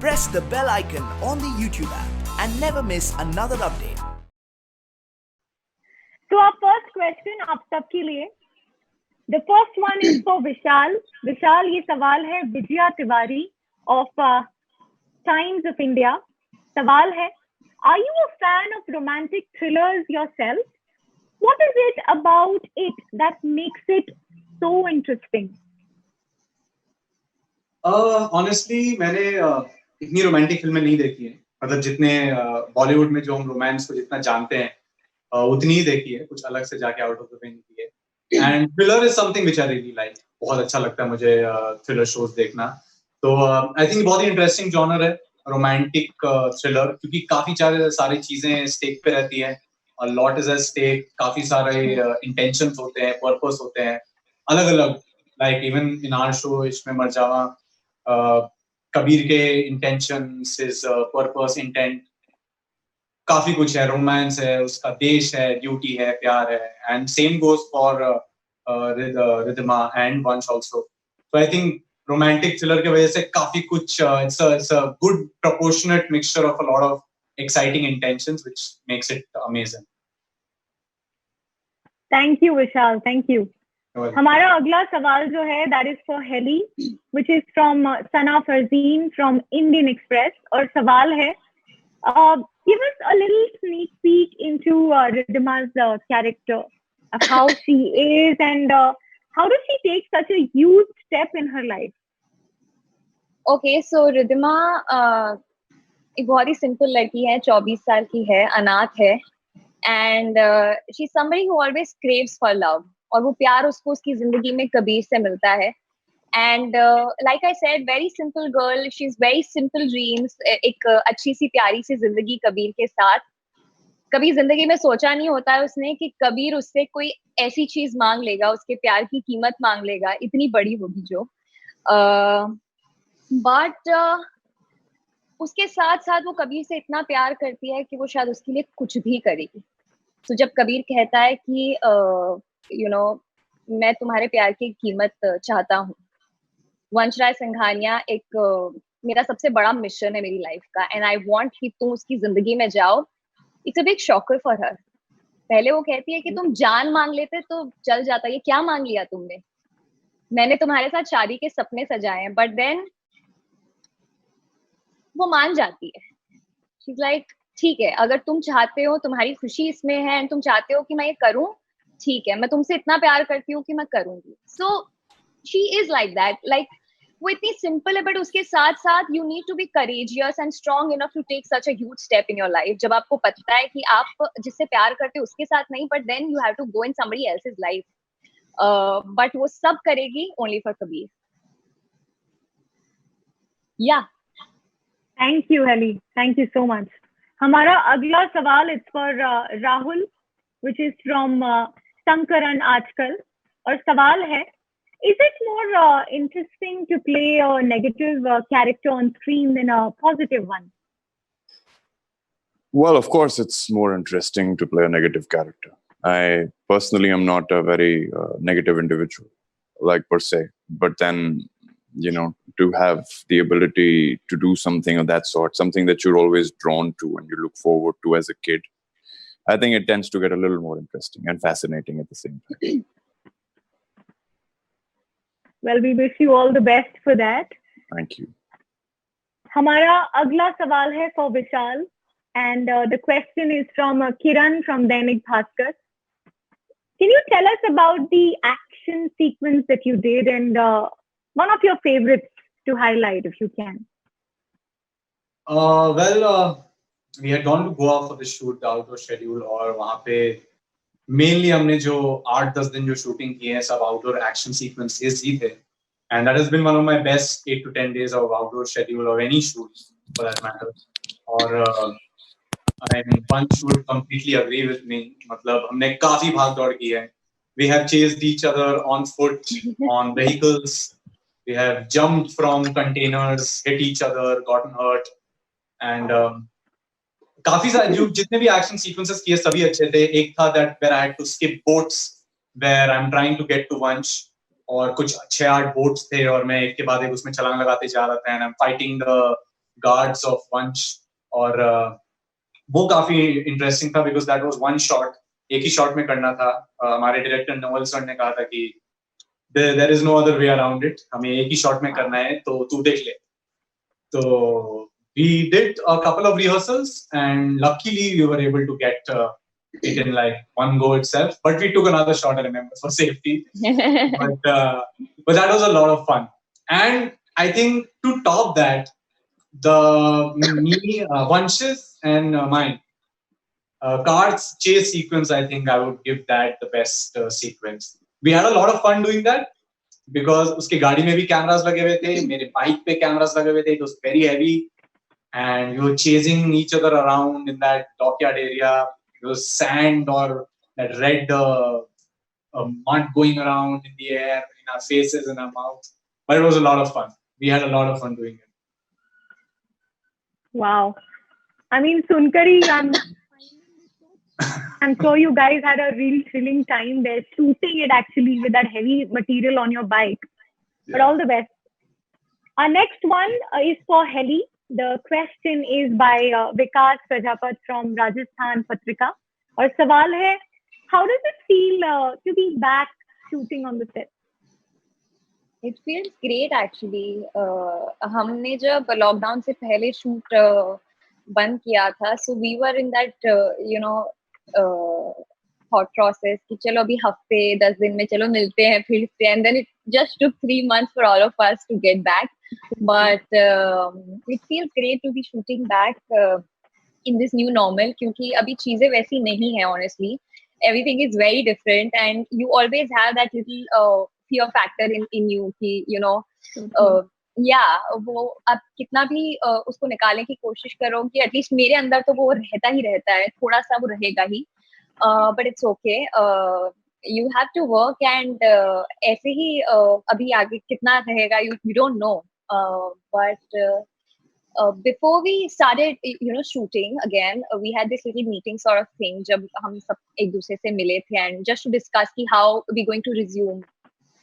press the bell icon on the YouTube app and never miss another update. So our first question आप सबके लिए. The first one is for Vishal. Vishal, ये सवाल है Vijaya Tiwari of Times of India. सवाल है, are you a fan of romantic thrillers yourself? What is it about it that makes it so interesting? Honestly, मैंने इतनी रोमांटिक फिल्में नहीं देखी है. मतलब जितने बॉलीवुड में जो हम रोमांस को जितना जानते हैं उतनी ही देखी है. कुछ अलग से जाके आउट ऑफ द वे नहीं की है. And thriller is something which I really like. बहुत अच्छा लगता है मुझे थ्रिलर शोज देखना. तो आई थिंक बहुत ही इंटरेस्टिंग जॉनर है रोमांटिक थ्रिलर, क्योंकि काफी सारी चीजें स्टेक पे रहती है. A lot is at stake. काफी सारे intentions होते हैं, purpose होते हैं, अलग अलग. Like even in our show इसमें मरजावा कबीर के intentions, his purpose, intent, काफी कुछ है. रोमांस है, उसका देश है, ड्यूटी है, प्यार है. And same goes for Ridhima and Vansh also. So I think romantic thriller के वजह से काफी कुछ it's a good proportionate mixture of a lot of exciting intentions, which makes it amazing. Thank you, Vishal. Thank you. हमारा अगला सवाल जो है that is for Heli, which is from Sana Farzeen from Indian Express. और सवाल है, give us a little sneak peek into Ridhima's character, of how she is and how does she take such a huge step in her life? Okay, so Ridhima एक बहुत ही simple लड़की है, 24 साल की है, अनाथ है, and she is somebody who always craves for love. और वो प्यार उसको उसकी जिंदगी में कबीर से मिलता है. And like I said, very simple girl, she is very simple dreams. एक अच्छी सी प्यारी सी जिंदगी कबीर के साथ. कभी जिंदगी में सोचा नहीं होता है उसने कि कबीर उससे कोई ऐसी चीज मांग लेगा, उसके प्यार की कीमत मांग लेगा, इतनी बड़ी होगी जो. बट उसके साथ साथ वो कबीर से इतना प्यार करती है कि वो शायद उसके लिए कुछ भी करेगी. तो जब कबीर कहता है कि मैं तुम्हारे प्यार की कीमत चाहता हूँ, वंशराज सिंघानिया एक मेरा सबसे बड़ा मिशन है मेरी लाइफ का, एंड आई वांट कि तुम उसकी जिंदगी में जाओ. It's a big shocker for her. पहले वो कहती है कि तुम जान मांग लेते तो चल जाता, ये क्या मांग लिया तुमने, मैंने तुम्हारे साथ शादी के सपने सजाए हैं. बट देन वो मान जाती है. शी इज लाइक, ठीक है, अगर तुम चाहते हो, तुम्हारी खुशी इसमें है एंड तुम चाहते हो कि मैं ये करूं, ठीक है, मैं तुमसे इतना प्यार करती हूँ कि मैं करूंगी. So she is like that. Like वो इतनी सिंपल है, बट उसके साथ साथ you need to be courageous and strong enough to take such a huge step in your life. जब आपको पता है कि आप जिससे प्यार करते हो उसके साथ नहीं, but then you have to go in somebody else's life. But वो सब करेगी ओनली फॉर कबीर. या Thank you, Heli. Thank you so much. हमारा अगला सवाल is for Rahul, which is from Sankaran आजकल. और सवाल है, is it more interesting to play a negative character on screen than a positive one? Well, of course, it's more interesting to play a negative character. I personally am not a very negative individual, like per se. But then, to have the ability to do something of that sort, something that you're always drawn to and you look forward to as a kid, I think it tends to get a little more interesting and fascinating at the same time. Well, we wish you all the best for that. Thank you. हमारा अगला सवाल है for Vishal, and the question is from Kiran from Dainik Bhaskar. Can you tell us about the action sequence that you did and one of your favorites to highlight, if you can? We had gone to Goa for the shoot, the outdoor schedule, और वहाँ पे mainly हमने जो 8-10 दिन जो shooting किए हैं सब outdoor action sequences ही थे. And that has been one of my best 8 to 10 days of outdoor schedule or any shoot for that matter. और and Vansh would completely agree with me. मतलब हमने काफी भाग दौड़ की है. We have chased each other on foot, on vehicles. We have jumped from containers, hit each other, gotten hurt, and काफी सारे जो जितने भी action sequences किए सभी अच्छे थे. एक था that where I had to skip boats, where I'm trying to get to Vansh, और कुछ 6-8 boats थे और मैं एक के बाद एक उसमें छलांग लगाते जा रहा था, and I'm fighting the guards of Vansh. और वो काफी इंटरेस्टिंग था because that was one shot. एक ही शॉट में करना था. हमारे डायरेक्टर नोएल सर ने कहा था कि there is no other way around it. हमें एक ही शॉट में करना है, तो तू देख ले. So we did a couple of rehearsals, and luckily we were able to get it in like one go itself. But we took another shot, I remember, for safety. but that was a lot of fun. And I think to top that, Vansh's and mine, cards chase sequence, I think I would give that the best sequence. We had a lot of fun doing that because उसके गाड़ी में भी cameras लगे हुए थे, मेरे bike पे cameras लगे हुए थे. It was very heavy, and we were chasing each other around in that dockyard area. It was sand or that red mud going around in the air, in our faces, in our mouths. But it was a lot of fun. We had a lot of fun doing it. Wow. I mean, Sunkari, I'm sure you guys had a really thrilling time there shooting it actually with that heavy material on your bike. But all the best. Our next one is for Heli. The question is by Vikas Prajapat from Rajasthan Patrika. और सवाल है, how does it feel to be back shooting on the set? It feels great actually. हमने जब lockdown से पहले shoot बंद किया था, so we were in that thought process कि चलो अभी हफ्ते 10 दिन में चलो मिलते हैं फिर से, and then it just took 3 months for all of us to get back. But it feels great to be shooting back in this new normal क्योंकि अभी चीजें वैसी नहीं है honestly. Everything is very different, and you always have that little fear factor in you कि वो अब कितना भी उसको निकालने की कोशिश करो कि एटलीस्ट मेरे अंदर तो वो रहता ही रहता है, थोड़ा सा वो रहेगा ही. But it's okay, you have to work and ऐसे ही अभी आगे कितना रहेगा you don't know. But before we started shooting again, we had this little meeting sort of thing जब हम सब एक दूसरे से मिले थे, and just to discuss कि how we going to resume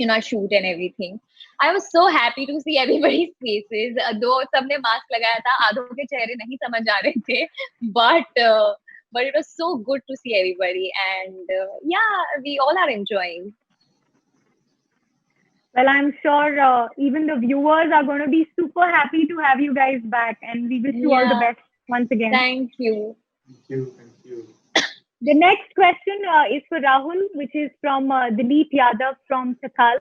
our shoot and everything. I was so happy to see everybody's faces. Though सबने मास्क लगाया था, आधों के चेहरे नहीं समझ आ रहे थे, but it was so good to see everybody, and we all are enjoying. Well, I'm sure even the viewers are going to be super happy to have you guys back, and we wish you all the best once again. Thank you. Thank you. The next question is for Rahul, which is from Dileep Yadav from Sakal.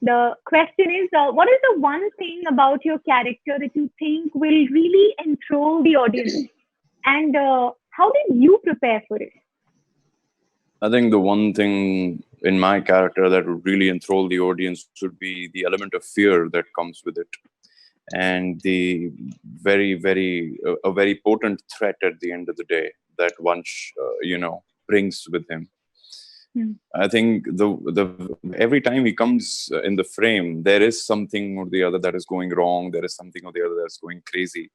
The question is, what is the one thing about your character that you think will really enthrall the audience? And how did you prepare for it? I think the one thing in my character that would really enthrall the audience would be the element of fear that comes with it, and the very, a very potent threat at the end of the day that Vansh, brings with him. I think the every time he comes in the frame, there is something or the other that is going wrong. There is something or the other that's going crazy.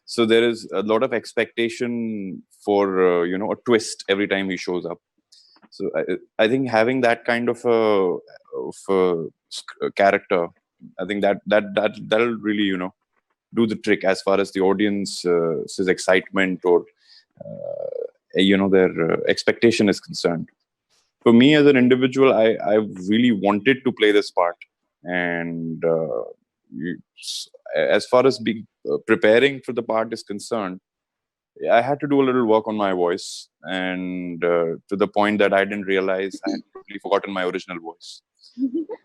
So there is a lot of expectation for a twist every time he shows up. So I think having that kind of a character, I think that'll really do the trick as far as the audience's excitement or their expectation is concerned. For me as an individual, I really wanted to play this part, and as far as preparing for the part is concerned, I had to do a little work on my voice, and to the point that I didn't realize I had totally forgotten my original voice.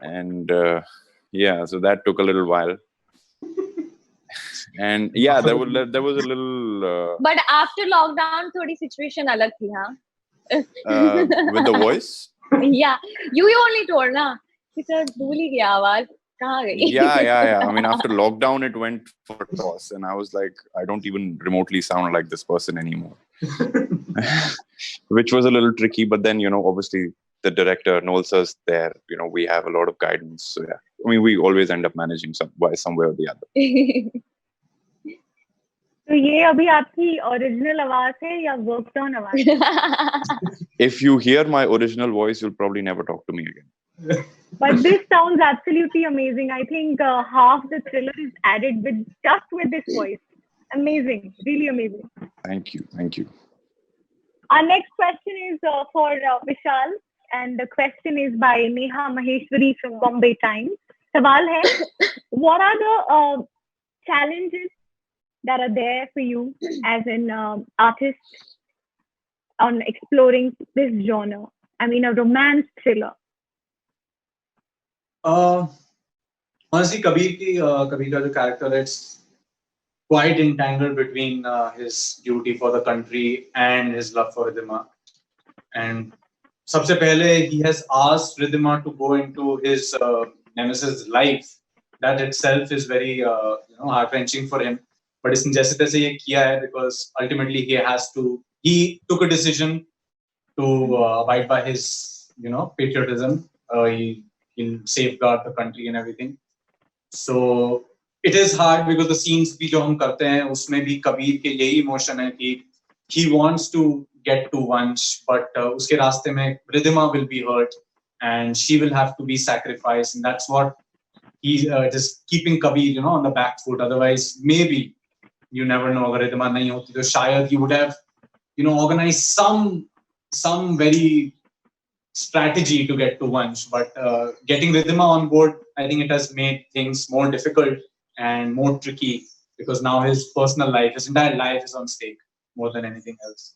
And so that took a little while. And there was a little. But after lockdown, थोड़ी situation अलग थी, हाँ? With the voice? Yeah, you only told ना कि sir भूल ही गया आवाज. Yeah. I mean, after lockdown, it went for a toss, and I was like, I don't even remotely sound like this person anymore, which was a little tricky. But then, obviously, the director knows us there. We have a lot of guidance. So yeah, I mean, we always end up managing some way or the other. तो ये अभी आपकी original आवाज है या worked on आवाज? If you hear my original voice, you'll probably never talk to me again. But this sounds absolutely amazing. I think half the thriller is added with this voice. amazing, really amazing. Thank you. Thank you. Our next question is for Vishal, and the question is by Neha Maheshwari from Bombay Times. Sawal hai, what are the challenges that are there for you as an artist on exploring this genre? I mean, a romance thriller. Honestly, Kabir ka jo character, it's quite entangled between his duty for the country and his love for Ridhima. And sabse pehle, he has asked Ridhima to go into his nemesis' life. That itself is very heart-wrenching for him. But isne jaise taise ye kiya hai because ultimately he took a decision to abide by his patriotism. He'll safeguard the country and everything. So it is hard because the scenes bhi jo hum karte hain usme bhi Kabir ke yahi emotion hai ki he wants to get to Vansh, but uske raaste mein Ridhima will be hurt and she will have to be sacrificed, and that's what he's just keeping Kabir on the back foot. Otherwise, maybe you never know, agar Ridhima nahi hoti to shayad he would have organized some very strategy to get to Vansh, but getting Ridhima on board, I think it has made things more difficult and more tricky because now his personal life, his entire life is on stake more than anything else.